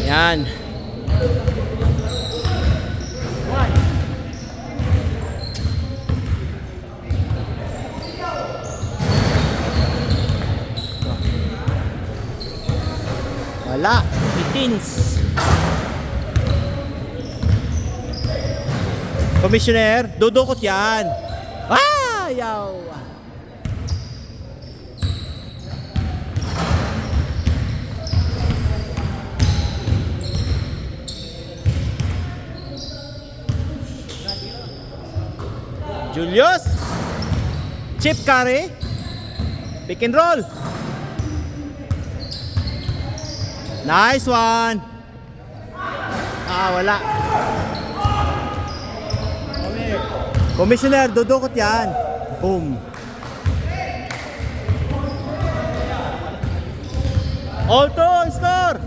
Yan. Wala. 18s. Commissioner, dudukot yan. Ah! Yaw! Julius! Chip carry. Pick and roll. Nice one. Ah, wala. Commissioner, dudukot yan. Boom. All to, score.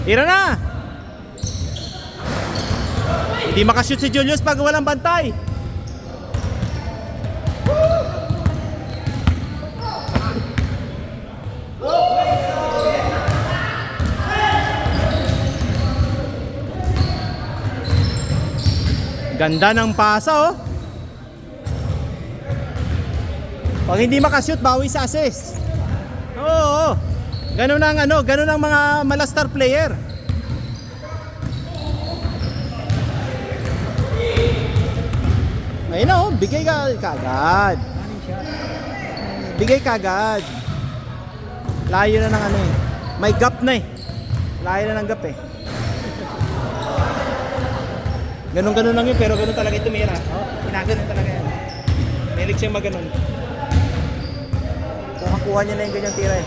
Tira na. Hindi makashoot si Julius pag walang bantay. Ganda ng pasa, oh. Pag hindi makashoot, bawi sa assist. Oo. Ganun ang ganun ang mga malastar player. Ayun na, oh, bigay kagad. Bigay kagad. Layo na ng eh. May gap na eh. Layo na ng gap eh. Ganun-ganun lang yun, pero ganun talaga ito tumira. Oh, ginaganon talaga yan. Melik siyang maganon. Kuha niya na yung ganyang tira eh.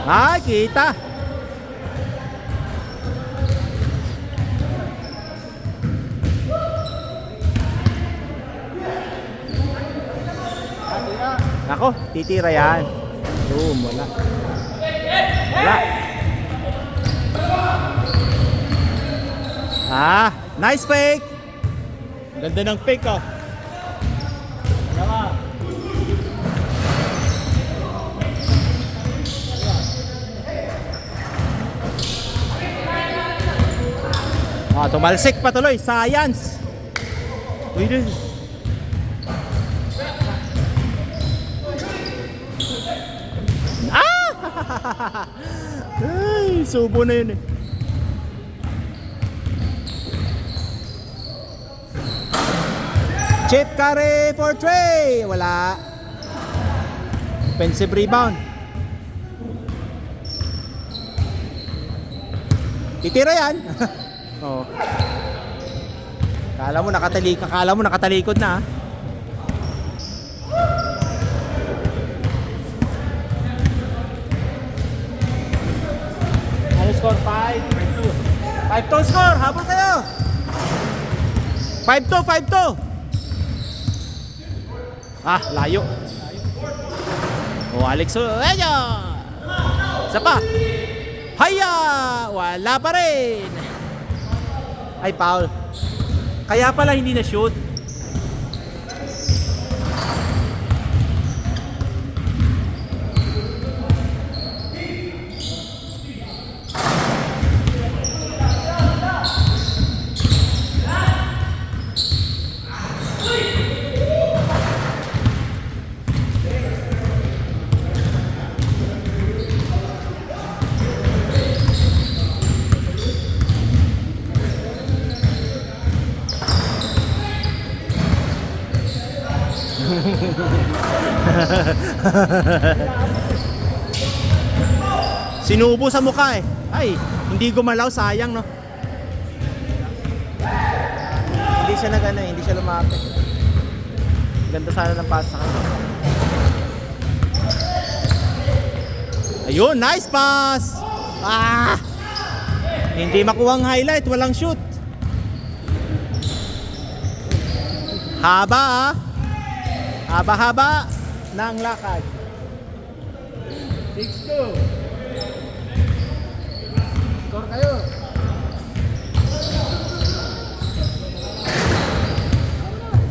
Ay, kita! Ako, titira yan. Boom, wala. Wala. Ah, nice fake. Ganda ng fake, oh. Ah, tumalsik pa tuloy. Science. Uy, din. Ah! Ay, subo na yun eh. Chip carry for Trey. Wala. Offensive rebound. Titira yan. Oh. Kala mo nakatalikod na. Ano score? 5-2. 5-2 score. Habol kayo. 5-2. Ah, layo. Oh, Alex. Ayo. Isa pa. Haya! Wala pa rin. Ay, foul. Kaya pala hindi na shoot. Sinubo sa mukha eh. Ay, hindi gumalaw, sayang no. Hindi siya hindi siya lumapit. Ganda sana ng pass sa kanya. Ayun, nice pass. Ah! Hindi makuha ang highlight, walang shoot. Haba ah. Haba-haba ng lakad. 6-2. Score kayo.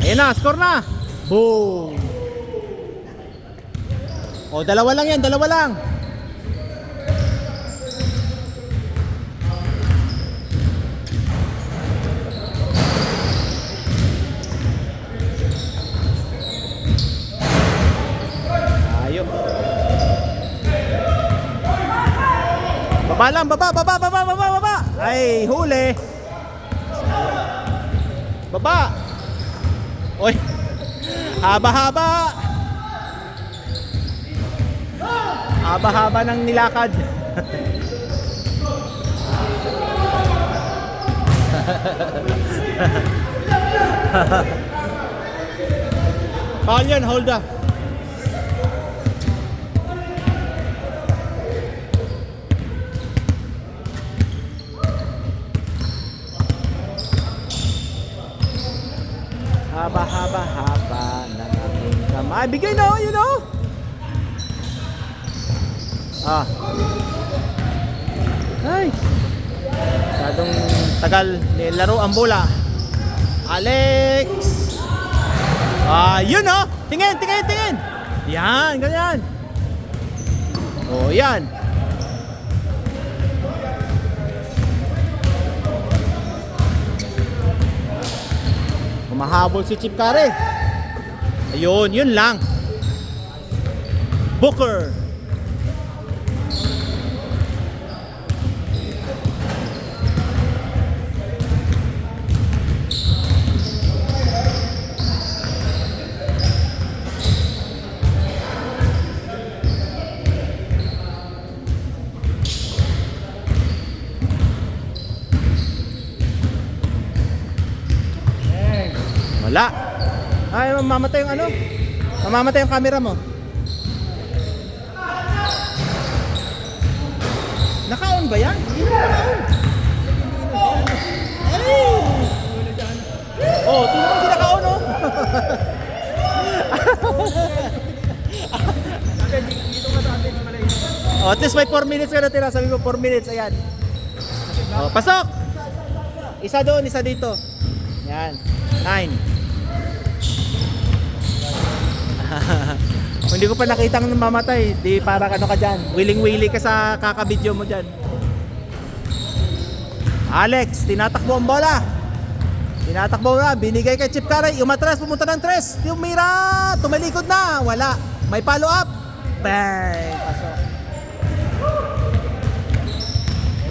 Ayan na, score na. Boom! O, dalawa lang yan, dalawa lang. Ayo. Baba lang, baba. Ay, huli. Baba. Oy. Haba-haba. Haba-haba ng nilakad. Foul yan, hold up. Haba ng aking kamay. Bigay na, you know? Ay. Masyadong tagal nilaro ang bola. Alex. Yun oh. Tingin. Yan, ganyan. Oh, yan. Mahabol si Chip Curry. Ayun, yun lang. Booker. Wala. Ay, mamamatay yung ano? Mamamatay yung camera mo. Naka-on ba yan? Hindi na naka-on. Ay! Oh, tingnan mo hindi naka-on oh. Oh, at least may 4 minutes ka na tira. Sabi mo 4 minutes, ayan. Oh, pasok! Isa doon, isa dito. Yan. 9. Kung hindi ko pa nakita ng mamatay, di para ano ka dyan. Willing-willy ka sa kakabidyo mo dyan. Alex, tinatakbo ang bola. Tinatakbo na, binigay kay Chip Curry. Umatras, pumunta ng 3. Tumira, tumalikod na. Wala. May follow up. Bang! Pasok.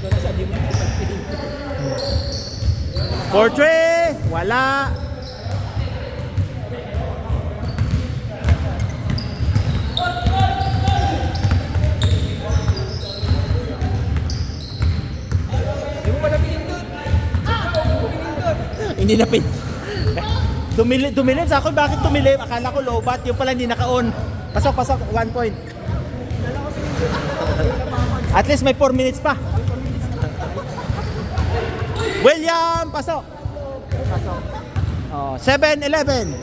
Ito na siya, di mo 4-3. Wala. Hindi na pin. Tumilid sa ako. Bakit tumilid? Akala ko low bat. Yung pala hindi naka-on. Pasok. 1 point. At least may 4 minutes pa. William, pasok. Oh, 7-11.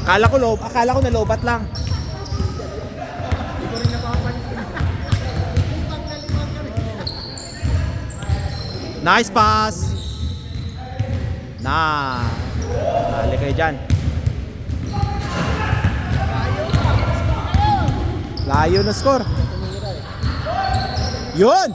Akala ko na low bat lang. Nice pass. Dali kayo dyan. Layo na score. Yun.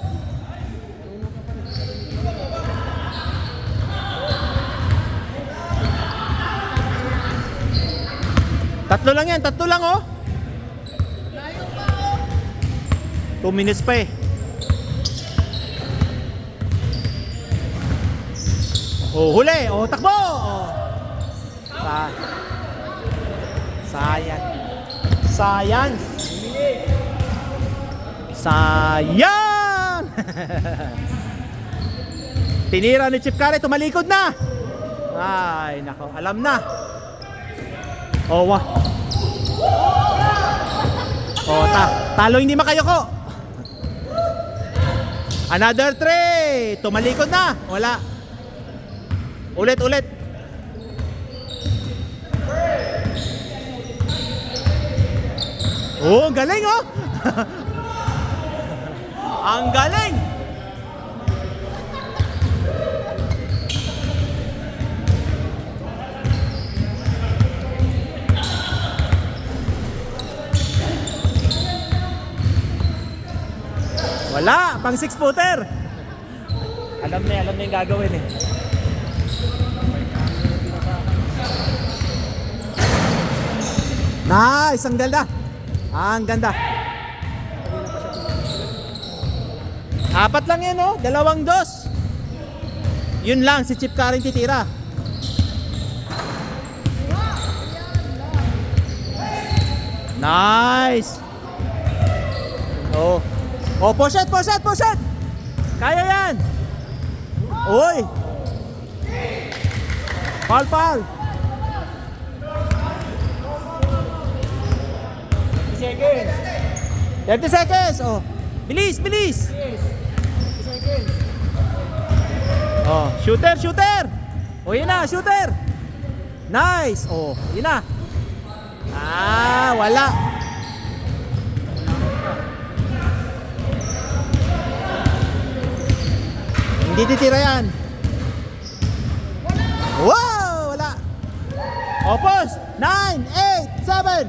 Tatlo lang oh. 2 minutes pa eh. Oh, huli. Oh, takbo. Oh. Sayang. Tinira ni Chip Curry, tumalikod na. Ay, nako, alam na. Oh, wah. Oh, talo hindi makayoko. Another 3. Tumalikod na. Wala. Ulit. Oh, galing oh. Ang galing. Wala, pang 6-footer. Alam na yung gagawin eh. Nice, ang ganda. Ang ganda. Apat lang yan oh, 2 dos. Yun lang, si Chip Curry titira. Nice. Oh. Oh, poset. Kaya yan. Uy. Pal. 30 seconds. Oh. Bilis. 30 seconds. Oh, shooter. Oh, yun na, shooter. Nice. Oh, yun na. Wala. Hindi titira yan. Wow, wala. Opos. 9, 8, 7.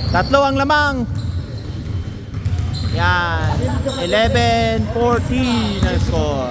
Tatlo ang lamang. Yan. 11-14 ang score.